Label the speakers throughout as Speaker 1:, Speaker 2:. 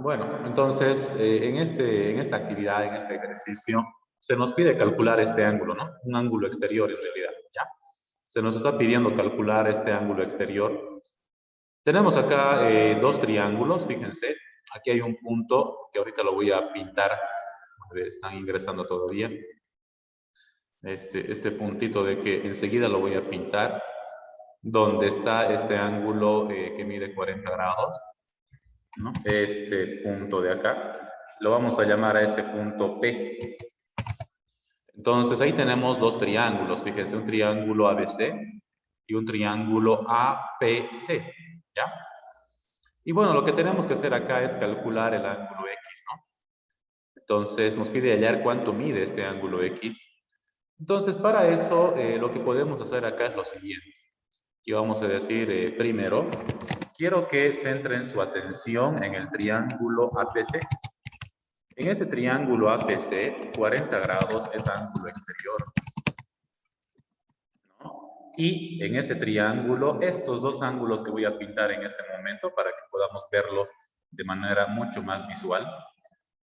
Speaker 1: Bueno, entonces, en esta actividad, en este ejercicio, se nos pide calcular este ángulo, ¿no? Un ángulo exterior en realidad, ¿ya? Se nos está pidiendo calcular este ángulo exterior. Tenemos acá dos triángulos, fíjense. Aquí hay un punto que ahorita lo voy a pintar. A ver, están ingresando todavía. Este puntito de que enseguida lo voy a pintar, donde está este ángulo que mide 40 grados, ¿no? Este punto de acá, lo vamos a llamar a ese punto P. Entonces ahí tenemos dos triángulos, fíjense, un triángulo ABC y un triángulo APC, ¿ya? Y bueno, lo que tenemos que hacer acá es calcular el ángulo X, ¿no? Entonces nos pide hallar cuánto mide este ángulo X. Entonces para eso lo que podemos hacer acá es lo siguiente. Y vamos a decir primero, quiero que centren su atención en el triángulo APC. En ese triángulo APC, 40 grados es ángulo exterior, ¿no? Y en ese triángulo, estos dos ángulos que voy a pintar en este momento para que podamos verlo de manera mucho más visual.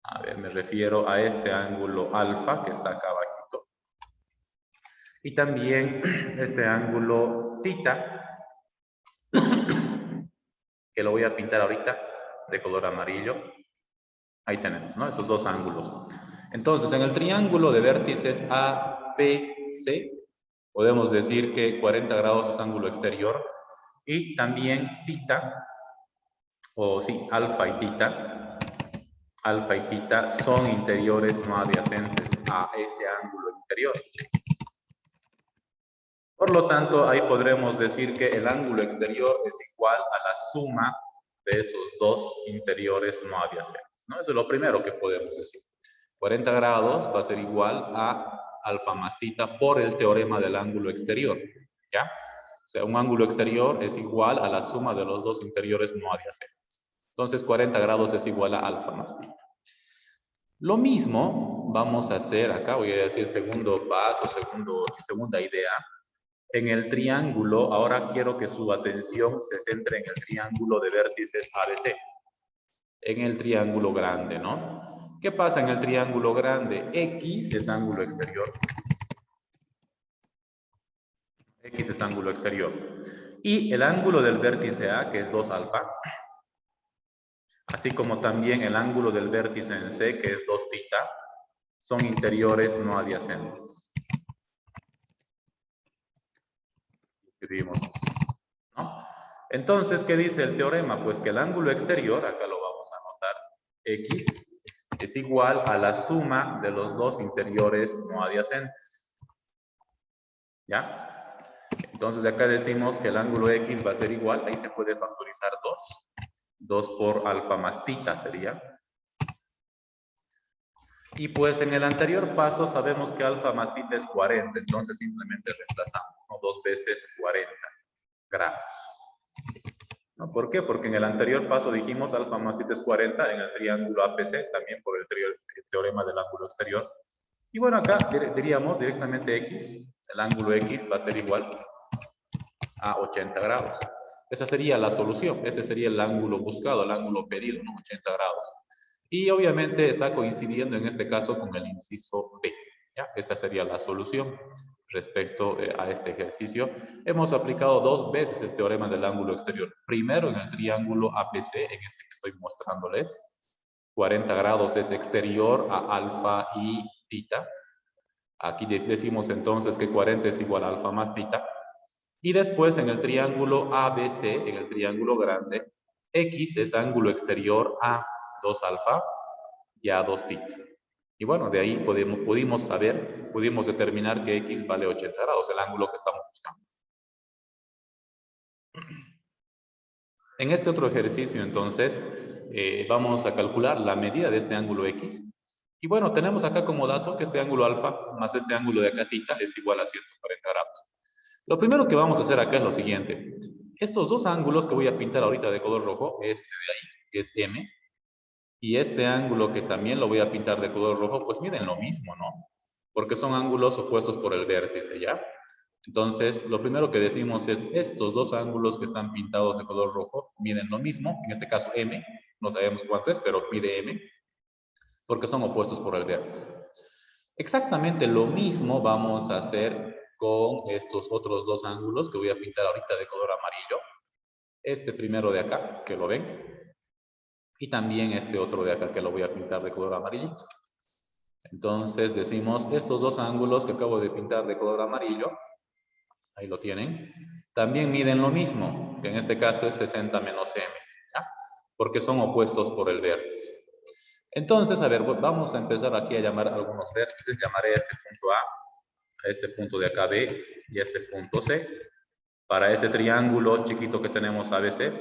Speaker 1: A ver, me refiero a este ángulo alfa que está acá abajito. Y también este ángulo tita, que lo voy a pintar ahorita de color amarillo. Ahí tenemos, ¿no? Esos dos ángulos. Entonces, en el triángulo de vértices APC, podemos decir que 40 grados es ángulo exterior y también tita, o sí, alfa y tita son interiores no adyacentes a ese ángulo interior. Por lo tanto, ahí podremos decir que el ángulo exterior es igual a la suma de esos dos interiores no adyacentes, ¿no? Eso es lo primero que podemos decir. 40 grados va a ser igual a alfa más tita por el teorema del ángulo exterior, ¿ya? O sea, un ángulo exterior es igual a la suma de los dos interiores no adyacentes. Entonces, 40 grados es igual a alfa más tita. Lo mismo vamos a hacer acá, voy a decir segundo paso, segunda idea. En el triángulo, ahora quiero que su atención se centre en el triángulo de vértices ABC. En el triángulo grande, ¿no? ¿Qué pasa en el triángulo grande? X es ángulo exterior. X es ángulo exterior. Y el ángulo del vértice A, que es 2 alfa, así como también el ángulo del vértice en C, que es 2 tita, son interiores no adyacentes. Escribimos eso, ¿no? Entonces, ¿qué dice el teorema? Pues que el ángulo exterior, acá lo vamos a anotar, X, es igual a la suma de los dos interiores no adyacentes. ¿Ya? Entonces de acá decimos que el ángulo X va a ser igual, ahí se puede factorizar 2. 2 por alfa más tita sería. Y pues en el anterior paso sabemos que alfa más tita es 40, entonces simplemente reemplazamos, ¿no? 2 veces 40 grados. ¿No? ¿Por qué? Porque en el anterior paso dijimos alfa más tita es 40 en el triángulo APC, también por el teorema del ángulo exterior. Y bueno, acá diríamos directamente X, el ángulo X va a ser igual a 80 grados. Esa sería la solución, ese sería el ángulo buscado, el ángulo pedido, ¿no? 80 grados. Y obviamente está coincidiendo en este caso con el inciso B. ¿Ya? Esa sería la solución respecto a este ejercicio. Hemos aplicado 2 veces el teorema del ángulo exterior. Primero en el triángulo APC, en este que estoy mostrándoles. 40 grados es exterior a alfa y tita. Aquí decimos entonces que 40 es igual a alfa más tita. Y después en el triángulo ABC, en el triángulo grande, X es ángulo exterior a 2 alfa y a 2 tita. Y bueno, de ahí pudimos determinar que X vale 80 grados, el ángulo que estamos buscando. En este otro ejercicio, entonces, vamos a calcular la medida de este ángulo X. Y bueno, tenemos acá como dato que este ángulo alfa más este ángulo de acá tita es igual a 140 grados. Lo primero que vamos a hacer acá es lo siguiente. Estos dos ángulos que voy a pintar ahorita de color rojo, este de ahí, que es M, y este ángulo que también lo voy a pintar de color rojo, pues miden lo mismo, ¿no? Porque son ángulos opuestos por el vértice, ¿ya? Entonces, lo primero que decimos es, estos dos ángulos que están pintados de color rojo miden lo mismo, en este caso M, no sabemos cuánto es, pero mide M, porque son opuestos por el vértice. Exactamente lo mismo vamos a hacer con estos otros dos ángulos que voy a pintar ahorita de color amarillo. Este primero de acá, que lo ven, y también este otro de acá que lo voy a pintar de color amarillito. Entonces decimos, estos dos ángulos que acabo de pintar de color amarillo, ahí lo tienen, también miden lo mismo, que en este caso es 60 menos M, ¿ya? Porque son opuestos por el vértice. Entonces, a ver, vamos a empezar aquí a llamar algunos vértices. Llamaré a este punto A este punto de acá B y a este punto C. Para ese triángulo chiquito que tenemos ABC.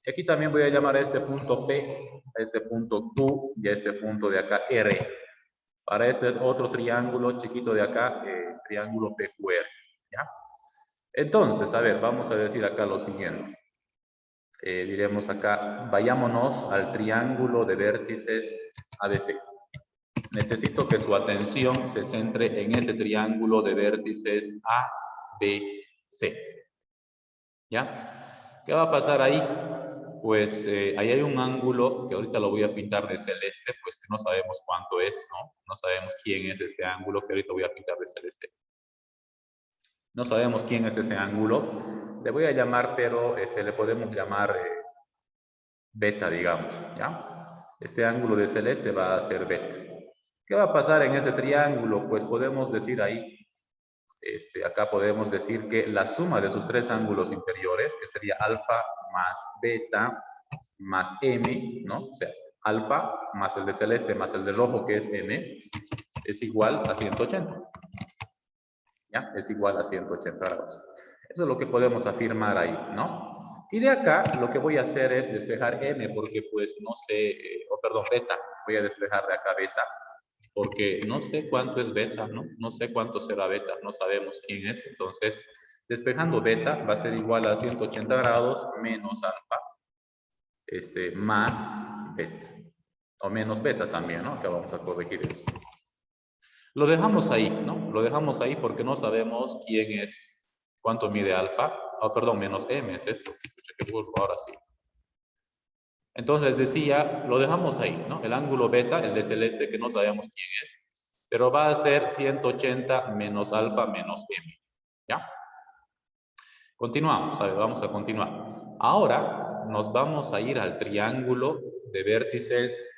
Speaker 1: Y aquí también voy a llamar a este punto P, a este punto Q y a este punto de acá R. Para este otro triángulo chiquito de acá, triángulo PQR, ¿ya? Entonces, a ver, vamos a decir acá lo siguiente. Diremos acá, vayámonos al triángulo de vértices ABC. Necesito que su atención se centre en ese triángulo de vértices ABC. ¿Ya? ¿Qué va a pasar ahí? Pues ahí hay un ángulo que ahorita lo voy a pintar de celeste, pues que no sabemos cuánto es, ¿no? No sabemos quién es este ángulo que ahorita voy a pintar de celeste. No sabemos quién es ese ángulo. Le voy a llamar, pero le podemos llamar beta, digamos, ¿ya? Este ángulo de celeste va a ser beta. ¿Qué va a pasar en ese triángulo? Pues podemos decir ahí, acá podemos decir que la suma de sus tres ángulos inferiores, que sería alfa más beta más m, ¿no? O sea, alfa más el de celeste más el de rojo, que es m, es igual a 180. ¿Ya? Es igual a 180 grados. Eso es lo que podemos afirmar ahí, ¿no? Y de acá lo que voy a hacer es despejar m, porque pues no sé, perdón, beta. Voy a despejar de acá beta, porque no sé cuánto es beta, ¿no? No sé cuánto será beta, no sabemos quién es. Entonces, despejando beta va a ser igual a 180 grados menos alfa, más beta. O menos beta también, ¿no? Acá vamos a corregir eso. Lo dejamos ahí, ¿no? Lo dejamos ahí porque no sabemos quién es, cuánto mide alfa. Oh, perdón, menos m es esto. Escucha que burro, ahora sí. Entonces les decía, lo dejamos ahí, ¿no? El ángulo beta, el de celeste, que no sabemos quién es, pero va a ser 180 menos alfa menos m, ¿ya? Continuamos, a ver, vamos a continuar. Ahora nos vamos a ir al triángulo de vértices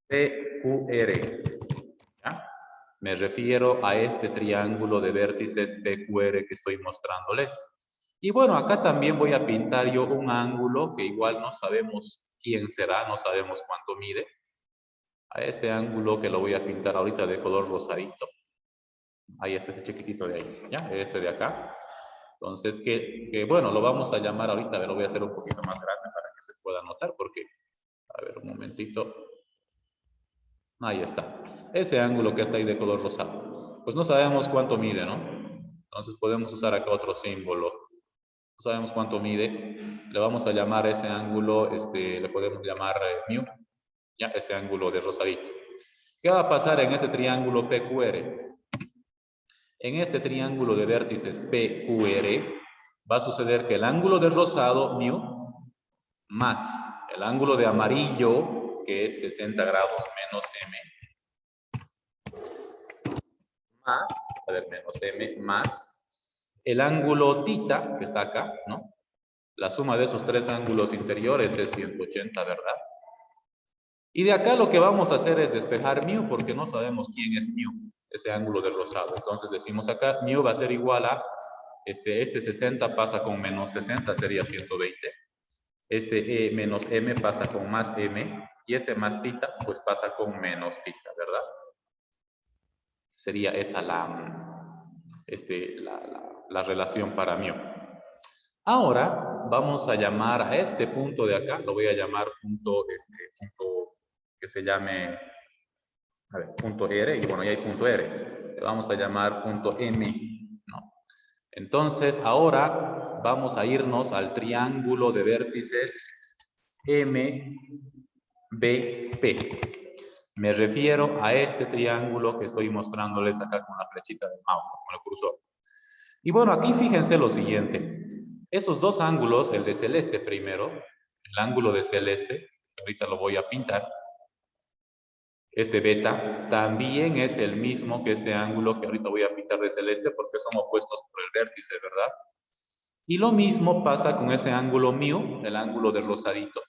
Speaker 1: PQR, ¿ya? Me refiero a este triángulo de vértices PQR que estoy mostrándoles. Y bueno, acá también voy a pintar yo un ángulo que igual no sabemos quién será, no sabemos cuánto mide. A este ángulo que lo voy a pintar ahorita de color rosadito. Ahí está ese chiquitito de ahí, ¿ya? Este de acá. Entonces, bueno, lo vamos a llamar ahorita, lo voy a hacer un poquito más grande para que se pueda notar, porque, a ver, un momentito. Ahí está. Ese ángulo que está ahí de color rosado. Pues no sabemos cuánto mide, ¿no? Entonces podemos usar acá otro símbolo. No sabemos cuánto mide. Le vamos a llamar a ese ángulo, le podemos llamar mu. Ya, ese ángulo de rosadito. ¿Qué va a pasar en ese triángulo PQR? En este triángulo de vértices PQR va a suceder que el ángulo de rosado, mu, más el ángulo de amarillo, que es 60 grados menos m, más, a ver, menos m, más el ángulo tita, que está acá, ¿no? La suma de esos tres ángulos interiores es 180, ¿verdad? Y de acá lo que vamos a hacer es despejar mu, porque no sabemos quién es mu, ese ángulo de rosado. Entonces decimos acá, mu va a ser igual a, este 60 pasa con menos 60, sería 120. Menos m pasa con más m, y ese más tita, pues pasa con menos tita, ¿verdad? Sería esa la relación para mu. Ahora vamos a llamar a este punto de acá, lo voy a llamar punto que se llame, a ver, punto R, y bueno, ya hay punto R. Le vamos a llamar punto M, ¿no? Entonces, ahora vamos a irnos al triángulo de vértices MBP. Me refiero a este triángulo que estoy mostrándoles acá con la flechita del mouse, con el cursor. Y bueno, aquí fíjense lo siguiente. Esos dos ángulos, el de celeste primero, el ángulo de celeste, ahorita lo voy a pintar. Este beta también es el mismo que este ángulo que ahorita voy a pintar de celeste porque son opuestos por el vértice, ¿verdad? Y lo mismo pasa con ese ángulo mu, el ángulo de rosadito.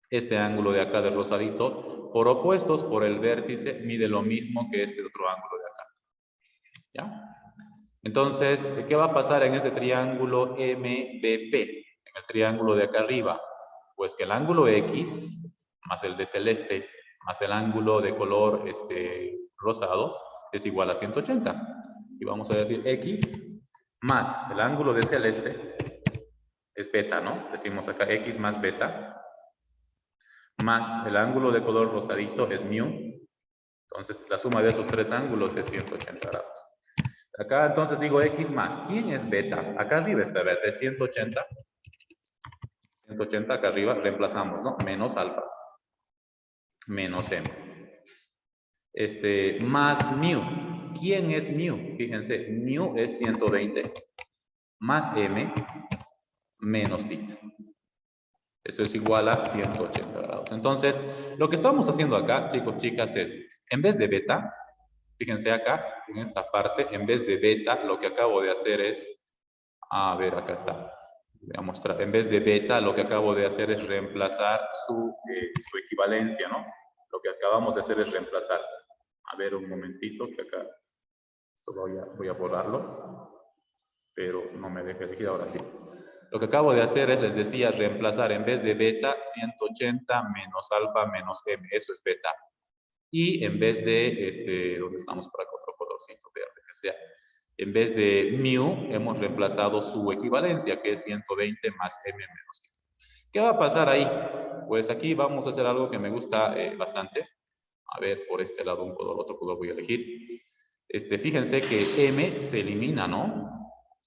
Speaker 1: Este ángulo de acá de rosadito, por opuestos por el vértice, mide lo mismo que este otro ángulo de acá. ¿Ya? Entonces, ¿qué va a pasar en ese triángulo MBP? En el triángulo de acá arriba. Pues que el ángulo X, más el de celeste, más el ángulo de color rosado, es igual a 180. Y vamos a decir X más el ángulo de celeste, es beta, ¿no? Decimos acá X más beta, más el ángulo de color rosadito es mu. Entonces, la suma de esos tres ángulos es 180 grados. Acá entonces digo X más. ¿Quién es beta? Acá arriba está beta, es 180. 180 acá arriba, reemplazamos, ¿no? Menos alfa. Menos m. Más mu. ¿Quién es mu? Fíjense, mu es 120. Más m menos θ. Eso es igual a 180 grados. Entonces, lo que estamos haciendo acá, chicos, chicas, es, en vez de beta, fíjense acá, en esta parte, en vez de beta, lo que acabo de hacer es, a ver, acá está. Voy a mostrar, en vez de beta, lo que acabo de hacer es reemplazar su equivalencia, ¿no? Lo que acabamos de hacer es reemplazar. A ver, un momentito, que acá, esto voy a borrarlo, pero no me deja elegir, ahora sí. Lo que acabo de hacer es, les decía, reemplazar en vez de beta, 180 menos alfa menos m, eso es beta. Y en vez de, ¿dónde estamos por acá? Otro colorcito verde que sea. En vez de mu, hemos reemplazado su equivalencia, que es 120 más m menos θ. ¿Qué va a pasar ahí? Pues aquí vamos a hacer algo que me gusta bastante. A ver, por este lado un color, otro color voy a elegir. Fíjense que m se elimina, ¿no?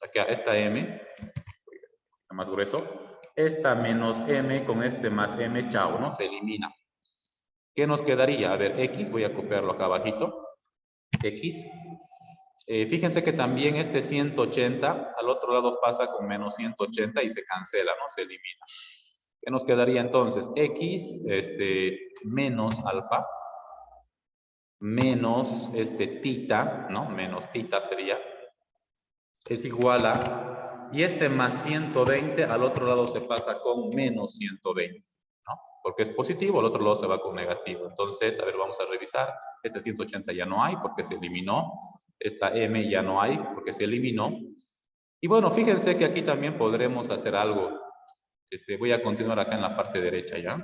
Speaker 1: Acá esta m, más grueso. Esta menos m con este más m, chao, ¿no? Se elimina. ¿Qué nos quedaría? A ver, x, voy a copiarlo acá abajito. X. Fíjense que también este 180 al otro lado pasa con menos 180 y se cancela, ¿no? Se elimina. ¿Qué nos quedaría entonces? X menos alfa menos θ, ¿no? Menos θ sería, es igual a, y más 120 al otro lado se pasa con menos 120, ¿no? Porque es positivo, al otro lado se va con negativo. Entonces, a ver, vamos a revisar. 180 ya no hay porque se eliminó. Esta m ya no hay porque se eliminó. Y bueno, fíjense que aquí también podremos hacer algo. Voy a continuar acá en la parte derecha, ¿ya?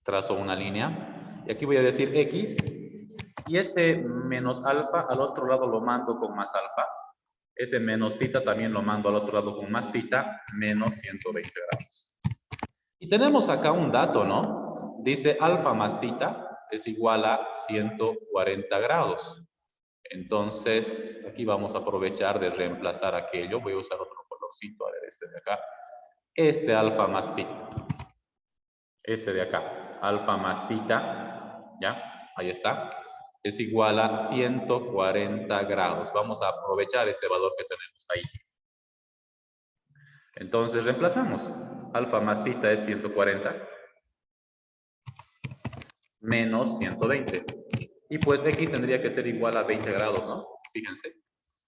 Speaker 1: Trazo una línea. Y aquí voy a decir x. Y ese menos alfa al otro lado lo mando con más alfa. Ese menos θ también lo mando al otro lado con más θ, menos 120 grados. Y tenemos acá un dato, ¿no? Dice alfa más θ es igual a 140 grados. Entonces, aquí vamos a aprovechar de reemplazar aquello. Voy a usar otro colorcito, a ver, de acá. Alfa más θ. De acá, alfa más θ, ¿ya? Ahí está. Es igual a 140 grados. Vamos a aprovechar ese valor que tenemos ahí. Entonces, reemplazamos. Alfa más θ es 140 menos 120. Y pues X tendría que ser igual a 20 grados, ¿no? Fíjense.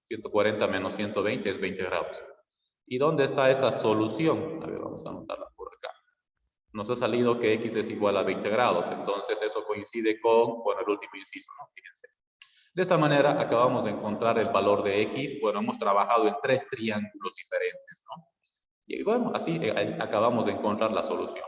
Speaker 1: 140 menos 120 es 20 grados. ¿Y dónde está esa solución? A ver, vamos a anotarla por acá. Nos ha salido que X es igual a 20 grados. Entonces, eso coincide con, bueno, el último inciso, ¿no? Fíjense. De esta manera, acabamos de encontrar el valor de X. Bueno, hemos trabajado en 3 triángulos diferentes, ¿no? Y bueno, así acabamos de encontrar la solución.